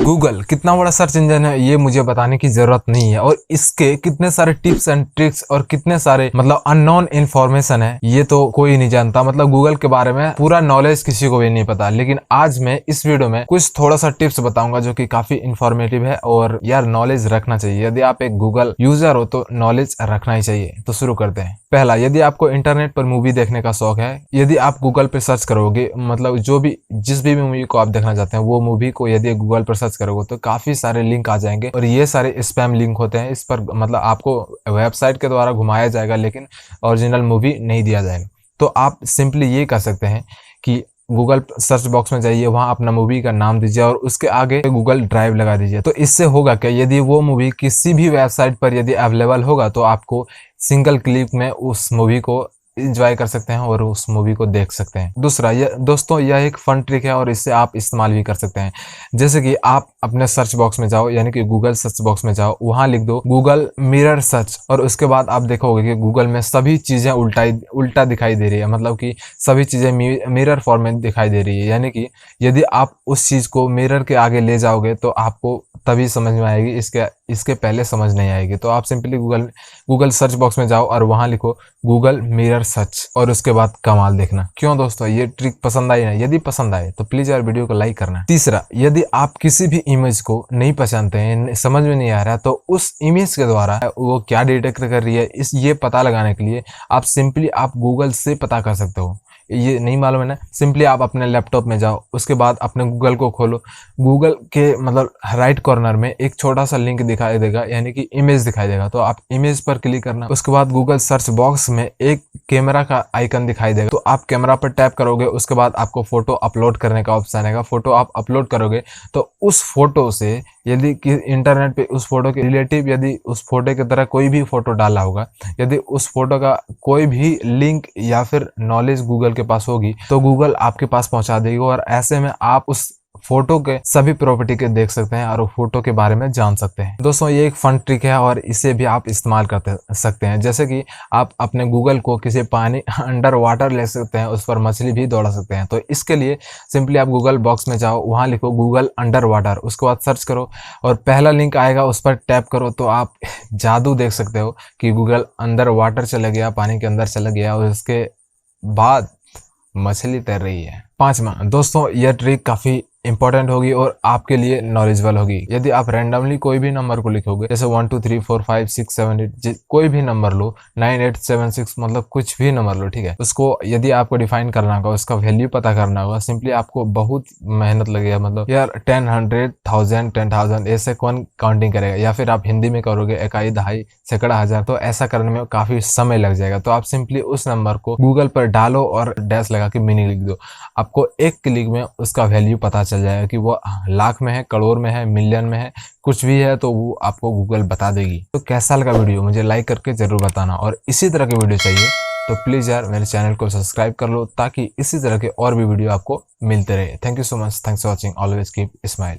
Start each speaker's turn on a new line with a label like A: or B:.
A: Google कितना बड़ा search engine है ये मुझे बताने की जरूरत नहीं है, और इसके कितने सारे टिप्स एंड ट्रिक्स और कितने सारे मतलब अननोन इन्फॉर्मेशन है ये तो कोई नहीं जानता। मतलब गूगल के बारे में पूरा नॉलेज किसी को भी नहीं पता। लेकिन आज मैं इस वीडियो में कुछ थोड़ा सा टिप्स बताऊंगा जो कि काफी इंफॉर्मेटिव है, और यार नॉलेज रखना चाहिए। यदि आप एक गूगल यूजर हो तो नॉलेज रखना ही चाहिए। तो शुरू करते हैं। पहला, यदि आपको इंटरनेट पर मूवी देखने का शौक है, यदि आप गूगल पर सर्च करोगे, मतलब जिस भी मूवी को आप देखना चाहते हैं वो मूवी को यदि गूगल पर सर्च करोगे तो काफी सारे लिंक आ जाएंगे, और ये सारे स्पैम लिंक होते हैं। इस पर मतलब आपको वेबसाइट के द्वारा घुमाया जाएगा लेकिन ओरिजिनल मूवी नहीं दिया जाएगा। तो आप सिंपली ये कर सकते हैं कि गूगल सर्च बॉक्स में जाइए, वहां अपना मूवी का नाम दीजिए और उसके आगे गूगल ड्राइव लगा दीजिए। तो इससे होगा क्या, यदि वो मूवी किसी भी वेबसाइट पर यदि अवेलेबल होगा तो आपको सिंगल क्लिक में उस मूवी को इंजॉय कर सकते हैं और उस मूवी को देख सकते हैं। दूसरा, दोस्तों यह एक फन ट्रिक है और इससे आप इस्तेमाल भी कर सकते हैं। जैसे कि आप अपने सर्च बॉक्स में जाओ, यानी कि गूगल सर्च बॉक्स में जाओ, वहां लिख दो गूगल मिरर सर्च, और उसके बाद आप देखोगे कि गूगल में सभी चीजें उल्टा दिखाई दे रही है। मतलब कि सभी चीजें मिरर फॉर्म में दिखाई दे रही है। यानी कि यदि आप उस चीज को मिरर के आगे ले जाओगे तो आपको तभी समझ में आएगी, इसके पहले समझ नहीं आएगी। तो आप सिंपली गूगल सर्च बॉक्स में जाओ और वहां लिखो गूगल मिरर सर्च, और उसके बाद कमाल देखना। क्यों दोस्तों, ये ट्रिक पसंद आई ना? यदि पसंद आए तो प्लीज यार वीडियो को लाइक करना। तीसरा, यदि आप किसी भी इमेज को नहीं पहचानते हैं, समझ में नहीं आ रहा, तो उस इमेज के द्वारा वो क्या डिटेक्ट कर रही है ये पता लगाने के लिए आप गूगल से पता कर सकते हो। ये नहीं मालूम है ना? सिंपली आप अपने लैपटॉप में जाओ, उसके बाद अपने गूगल को खोलो। गूगल के मतलब राइट कॉर्नर में एक छोटा सा लिंक दिखाई देगा, यानी कि इमेज दिखाई देगा। तो आप इमेज पर क्लिक करना। उसके बाद गूगल सर्च बॉक्स में एक कैमरा का आइकन दिखाई देगा, तो आप कैमरा पर टैप करोगे। उसके बाद आपको फोटो अपलोड करने का ऑप्शन आएगा। फोटो आप अपलोड करोगे तो उस फोटो से यदि कि इंटरनेट पे उस फोटो के रिलेटिव यदि उस फोटो की तरह कोई भी फोटो डाला होगा, यदि उस फोटो का कोई भी लिंक या फिर नॉलेज गूगल के पास होगी तो गूगल आपके पास पहुंचा देगी, और ऐसे में आप उस फोटो के सभी प्रॉपर्टी के देख सकते हैं और वो फोटो के बारे में जान सकते हैं। दोस्तों ये एक फन ट्रिक है और इसे भी आप इस्तेमाल कर सकते हैं। जैसे कि आप अपने गूगल को किसी पानी अंडर वाटर ले सकते हैं, उस पर मछली भी दौड़ा सकते हैं। तो इसके लिए सिंपली आप गूगल बॉक्स में जाओ, वहां लिखो गूगल अंडर वाटर, उसके बाद सर्च करो और पहला लिंक आएगा उस पर टैप करो, तो आप जादू देख सकते हो कि गूगल अंडर वाटर चला गया, पानी के अंदर चला गया, और उसके बाद मछली तैर रही है। पांचवा, दोस्तों यह ट्रिक काफी इंपॉर्टेंट होगी और आपके लिए नॉलेजेबल होगी। यदि आप रैंडमली कोई भी नंबर को लिखोगे, जैसे 1 2 3 4 5 6 7 8, कोई भी नंबर लो, 9 8 7 6, मतलब कुछ भी नंबर लो, ठीक है। उसको यदि आपको डिफाइन करना होगा, उसका वैल्यू पता करना होगा, सिंपली आपको बहुत मेहनत लगेगा। मतलब यार 10 100 1000 10,000 ऐसे कौन काउंटिंग करेगा, या फिर आप हिंदी में करोगे इकाई दहाई सैकड़ा हजार, तो ऐसा करने में काफी समय लग जाएगा। तो आप सिंपली उस नंबर को गूगल पर डालो और डैश लगा के मीनिंग लिख दो। आपको एक क्लिक में उसका वैल्यू पता चल जाएगा कि वो लाख में है, करोड़ में है, मिलियन में है, कुछ भी है, तो वो आपको गूगल बता देगी। तो कैसा लगा वीडियो मुझे लाइक करके जरूर बताना, और इसी तरह की वीडियो चाहिए तो प्लीज यार मेरे चैनल को सब्सक्राइब कर लो ताकि इसी तरह के और भी वीडियो आपको मिलते रहे। Thank you so much, thanks for watching, always keep smile.